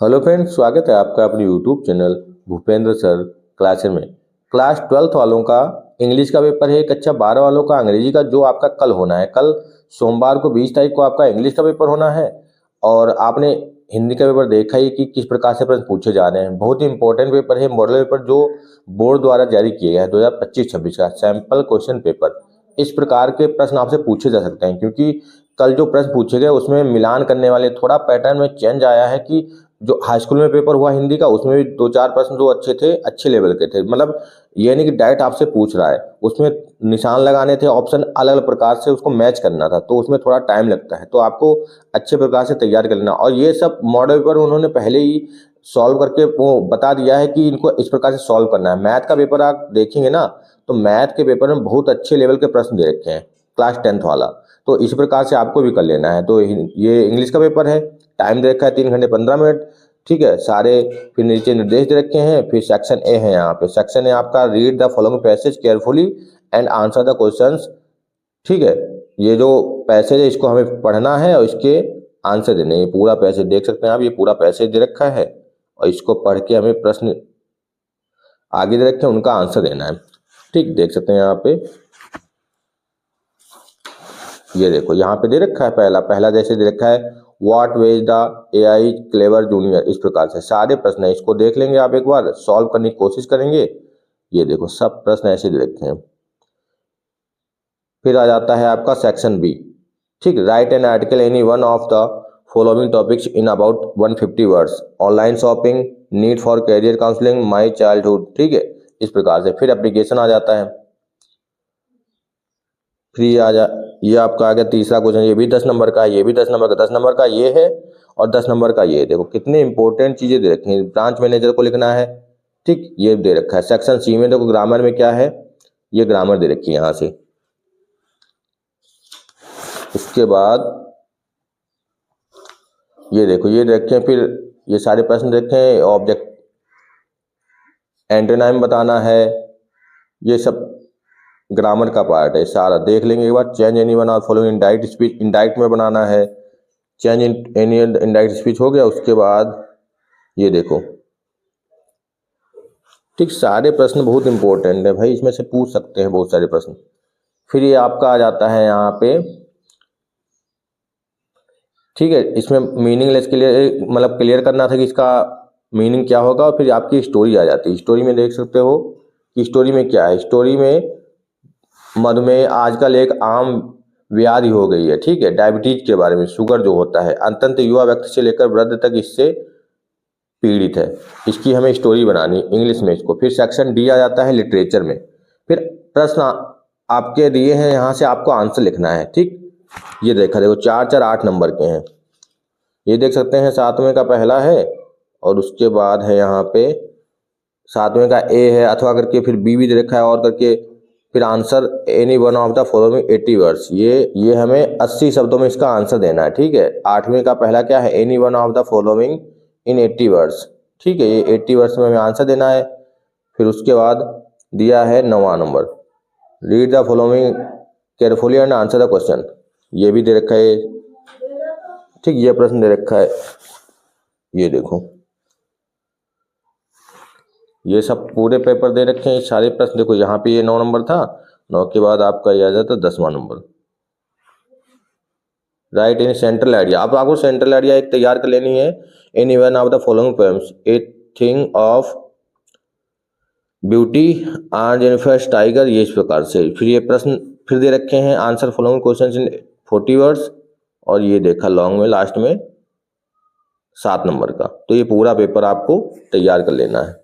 Hello friends, स्वागत है आपका अपने YouTube channel Bhupendra sir classes में। क्लास 12th वालों का इंग्लिश का पेपर है, कक्षा 12 वालों का अंग्रेजी का, जो आपका कल होना है। कल सोमवार को 20 तारीख को आपका इंग्लिश का पेपर होना है। और आपने हिंदी का पेपर देखा ही कि किस प्रकार से प्रश्न पूछे जा रहे हैं। बहुत ही इंपॉर्टेंट पेपर है, मॉडल पेपर जो बोर्ड द्वारा जारी किया गया है 2025-26 का सैंपल क्वेश्चन पेपर। इस प्रकार के प्रश्न आपसे पूछे जा सकते हैं, क्योंकि कल जो प्रश्न पूछे गए उसमें मिलान करने वाले थोड़ा पैटर्न में चेंज आया है कि जो हाई स्कूल में पेपर हुआ हिंदी का उसमें भी 2-4 प्रश्न जो अच्छे थे, अच्छे लेवल के थे। मतलब ये नहीं कि डायरेक्ट आपसे पूछ रहा है, उसमें निशान लगाने थे, ऑप्शन अलग अलग प्रकार से उसको मैच करना था, तो उसमें थोड़ा टाइम लगता है। तो आपको अच्छे प्रकार से तैयार कर लेना। और ये सब मॉडल पेपर उन्होंने पहले ही सॉल्व करके वो बता दिया है कि इनको इस प्रकार से सॉल्व करना है। मैथ का पेपर आप देखेंगे ना, तो मैथ के पेपर में बहुत अच्छे लेवल के प्रश्न दे रखे हैं क्लास 10th वाला। तो इस प्रकार से आपको भी कर लेना है। तो ये इंग्लिश का पेपर है, टाइम दे रखा है 3 घंटे 15 मिनट। ठीक है, सारे फिर नीचे निर्देश दे रखे हैं। फिर सेक्शन ए है, यहाँ पे सेक्शन ए आपका read the following passage carefully and answer the questions. ठीक है, ये जो पैसेज है इसको हमें पढ़ना है और इसके आंसर देने। ये पूरा पैसेज देख सकते हैं आप, ये पूरा पैसेज दे रखा है और इसको पढ़ के हमें प्रश्न आगे दे रखे हैं, उनका आंसर देना है। ठीक, देख सकते हैं यहाँ पे, ये देखो यहाँ पे दे रखा है पहला जैसे दे रखा है, what was the AI clever junior. इस प्रकार से सारे प्रश्न है, इसको देख लेंगे आप एक बार, सॉल्व करने की कोशिश करेंगे। ये देखो सब प्रश्न ऐसे दे रखे हैं। फिर आ जाता है आपका सेक्शन बी। ठीक, write an article any one of the following topics in about 150 words. Online shopping, need for career counselling, my childhood. ठीक है, इस प्रकार से। फिर एप्लीकेशन आ जाता है। फिर ये आपका आ गया तीसरा क्वेश्चन, ये भी 10 नंबर का है, ये भी 10 नंबर का, 10 नंबर का ये है और 10 नंबर का ये। देखो कितने इंपॉर्टेंट चीजें दे रखी हैं। ब्रांच मैनेजर को लिखना है। ठीक, ये दे रखा है। सेक्शन सी में देखो ग्रामर में क्या है, ये ग्रामर दे रखी है यहाँ से। उसके बाद ये देखो ये दे रखे हैं, फिर ये सारे प्रश्न दे रखे हैं। ऑब्जेक्ट एंटोनिम बताना है, ये सब ग्रामर का पार्ट है, सारा देख लेंगे एक बार। Change any one of following indirect speech, indirect में बनाना है। Change in any indirect speech हो गया। उसके बाद ये देखो, ठीक, सारे प्रश्न बहुत इंपॉर्टेंट है भाई, इसमें से पूछ सकते हैं बहुत सारे प्रश्न। फिर ये आपका आ जाता है यहाँ पे। ठीक है, इसमें मीनिंगलेस क्लियर, मतलब क्लियर करना था कि इसका मीनिंग क्या होगा। और फिर आपकी स्टोरी आ जाती है। स्टोरी में देख सकते हो कि स्टोरी में क्या है। स्टोरी में मधुमेह आजकल एक आम व्याधि हो गई है। ठीक है, डायबिटीज के बारे में, शुगर जो होता है, अत्यंत युवा व्यक्ति से लेकर वृद्ध तक इससे पीड़ित है। इसकी हमें स्टोरी बनानी इंग्लिश में इसको। फिर सेक्शन डी आ जाता है लिटरेचर में। फिर प्रश्न आपके दिए हैं, यहाँ से आपको आंसर लिखना है। ठीक, ये देखो 4-4-8 नंबर के हैं। ये देख सकते हैं 7वें का पहला है और उसके बाद है यहाँ पे 7वें का ए है अथवा करके, फिर बी भी दे रखा है और करके, फिर answer any one of the following 80 words. ये हमें 80 शब्दों में इसका आंसर देना है। ठीक है, 8वें का पहला क्या है, any one of the following in 80 words. ठीक है, ये 80 वर्ड्स में हमें आंसर देना है। फिर उसके बाद दिया है 9वां number, read the following carefully and answer the question. ये भी दे रखा है। ठीक, ये प्रश्न दे रखा है, ये देखो, ये सब पूरे पेपर दे रखे हैं, सारे प्रश्न देखो। यहाँ पे ये 9 नंबर था, 9 के बाद आपका ये आ जाता 10वां number, write in central idea. अब आपको सेंट्रल आइडिया एक तैयार कर लेनी है। Any one of the following poems, A thing of beauty and Jennifer tiger. ये इस प्रकार से। फिर ये प्रश्न फिर दे रखे हैं, answer following question in 40 words. और ये देखा लॉन्ग में लास्ट में 7 नंबर का। तो ये पूरा पेपर आपको तैयार कर लेना है।